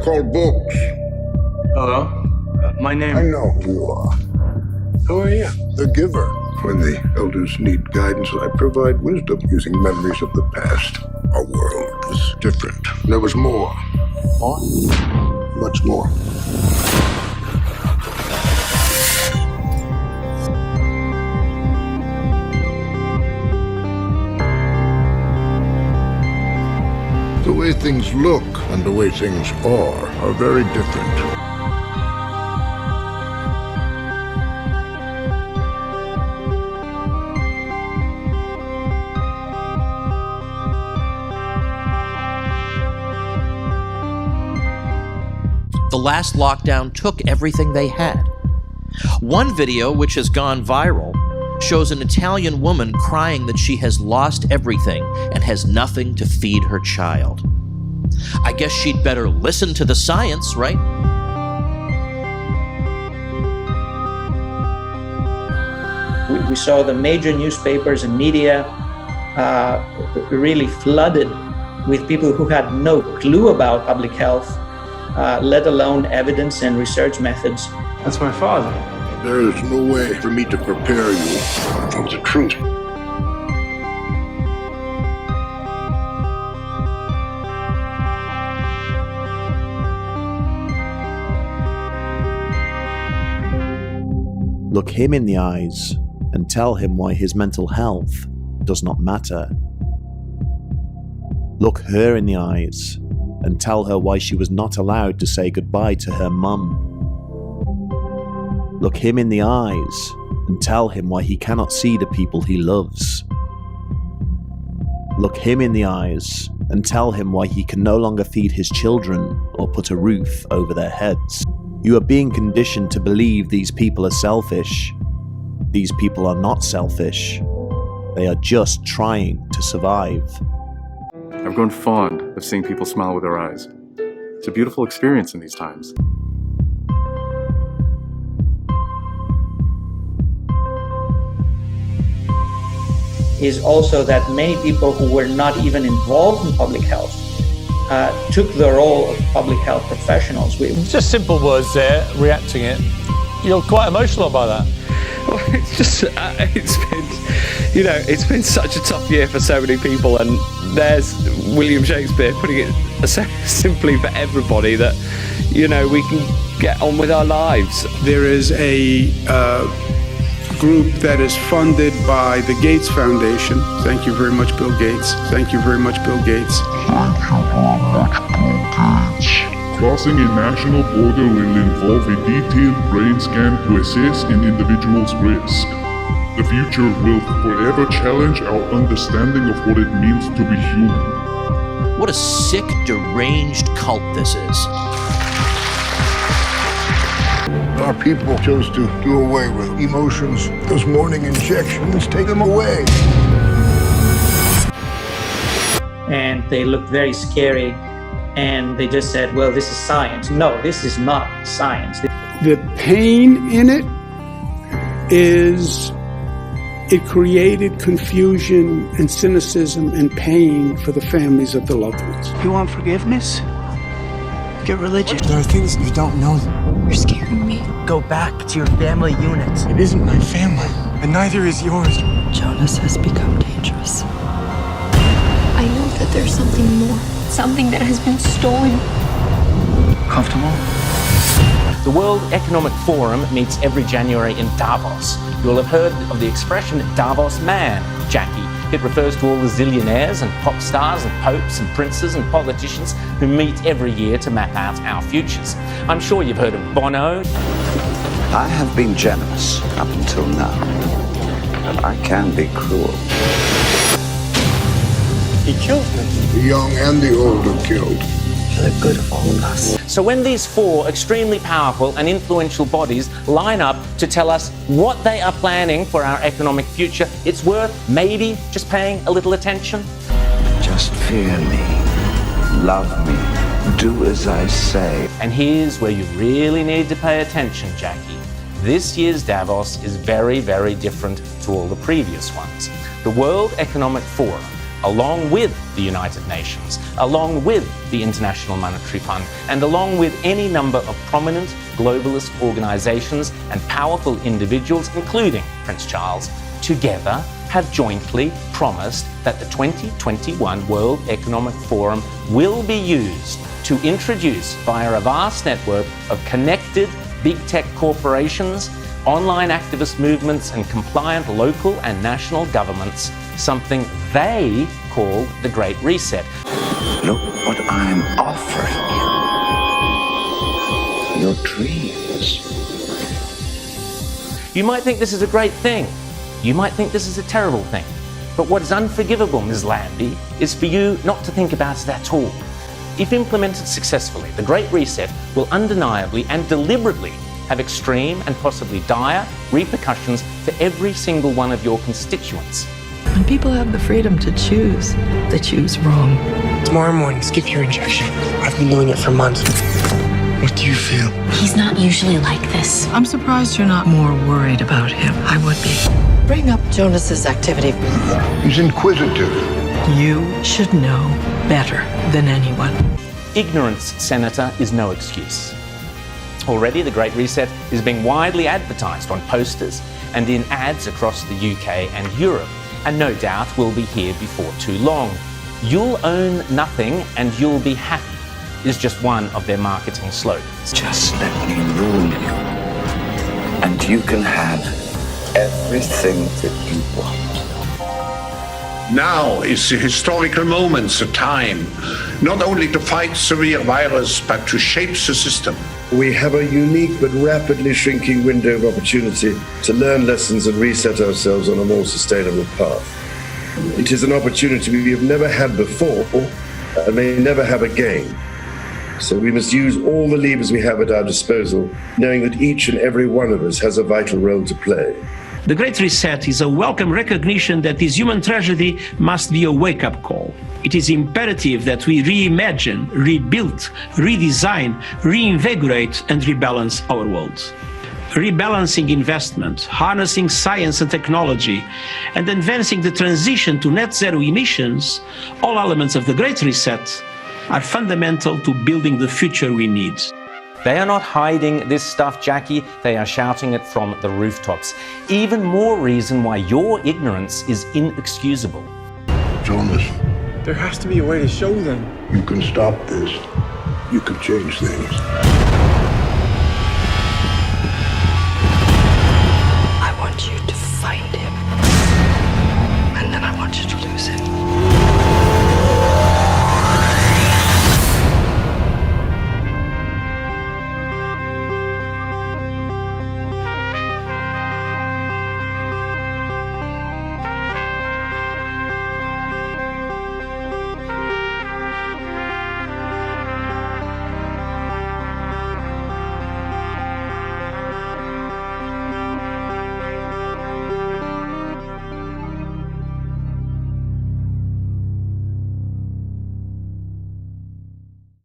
called books. Hello? My name... I know who you are. Who are you? The giver. When the elders need guidance, I provide wisdom using memories of the past. Our world was different. There was more. More? Much more. The way things look and the way things are very different. The last lockdown took everything they had. One video, which has gone viral, shows an Italian woman crying that she has lost everything and has nothing to feed her child. I guess she'd better listen to the science, right? We saw the major newspapers and media really flooded with people who had no clue about public health, let alone evidence and research methods. That's my father. There is no way for me to prepare you for the truth. Look him in the eyes and tell him why his mental health does not matter. Look her in the eyes and tell her why she was not allowed to say goodbye to her mum. Look him in the eyes and tell him why he cannot see the people he loves. Look him in the eyes and tell him why he can no longer feed his children or put a roof over their heads. You are being conditioned to believe these people are selfish. These people are not selfish. They are just trying to survive. I've grown fond of seeing people smile with their eyes. It's a beautiful experience in these times. Is also that many people who were not even involved in public health took the role of public health professionals. Just simple words there, reacting it. You're quite emotional about that. Well, it's just, it's been such a tough year for so many people, and there's William Shakespeare putting it so simply for everybody that, we can get on with our lives. There is a group that is funded by the Gates Foundation. Thank you very much, Bill Gates. Thank you very much, Bill Gates. Thank you very much, Bill Gates. Crossing a national border will involve a detailed brain scan to assess an individual's risk. The future will forever challenge our understanding of what it means to be human. What a sick, deranged cult this is. Our people chose to do away with emotions. Those morning injections, take them away. And they looked very scary, and they just said, well, this is science. No, this is not science. The pain in it is it created confusion and cynicism and pain for the families of the loved ones. You want forgiveness? Get religion. There are things you don't know. You're scaring me. Go back to your family unit. It isn't my family, and neither is yours. Jonas has become dangerous. I know that there's something more, something that has been stolen. Comfortable? The World Economic Forum meets every January in Davos. You'll have heard of the expression Davos man, Jackie. It refers to all the zillionaires and pop stars and popes and princes and politicians who meet every year to map out our futures. I'm sure you've heard of Bono. I have been generous up until now, but I can be cruel. He killed me. The young and the old are killed. For the good of all of us. So when these four extremely powerful and influential bodies line up to tell us what they are planning for our economic future, it's worth maybe just paying a little attention. Just fear me, love me, do as I say. And here's where you really need to pay attention, Jackie. This year's Davos is very, very different to all the previous ones. The World Economic Forum along with the United Nations, along with the International Monetary Fund, and along with any number of prominent globalist organizations and powerful individuals, including Prince Charles, together have jointly promised that the 2021 World Economic Forum will be used to introduce, via a vast network of connected big tech corporations, online activist movements, and compliant local and national governments, something they call the Great Reset. Look what I'm offering you. Your dreams. You might think this is a great thing. You might think this is a terrible thing. But what is unforgivable, Ms. Lambie, is for you not to think about it at all. If implemented successfully, the Great Reset will undeniably and deliberately have extreme and possibly dire repercussions for every single one of your constituents. When people have the freedom to choose, they choose wrong. Tomorrow morning, skip your injection. I've been doing it for months. What do you feel? He's not usually like this. I'm surprised you're not more worried about him. I would be. Bring up Jonas's activity. He's inquisitive. You should know better than anyone. Ignorance, Senator, is no excuse. Already, the Great Reset is being widely advertised on posters and in ads across the UK and Europe, and no doubt will be here before too long. You'll own nothing and you'll be happy is just one of their marketing slogans. Just let me rule you, and you can have everything that you want. Now is the historical moment, the time, not only to fight severe virus, but to shape the system. We have a unique but rapidly shrinking window of opportunity to learn lessons and reset ourselves on a more sustainable path. It is an opportunity we have never had before and may never have again. So we must use all the levers we have at our disposal, knowing that each and every one of us has a vital role to play. The Great Reset is a welcome recognition that this human tragedy must be a wake-up call. It is imperative that we reimagine, rebuild, redesign, reinvigorate, and rebalance our world. Rebalancing investment, harnessing science and technology, and advancing the transition to net zero emissions, all elements of the Great Reset, are fundamental to building the future we need. They are not hiding this stuff, Jackie. They are shouting it from the rooftops. Even more reason why your ignorance is inexcusable. Jonas, there has to be a way to show them. You can stop this. You can change things.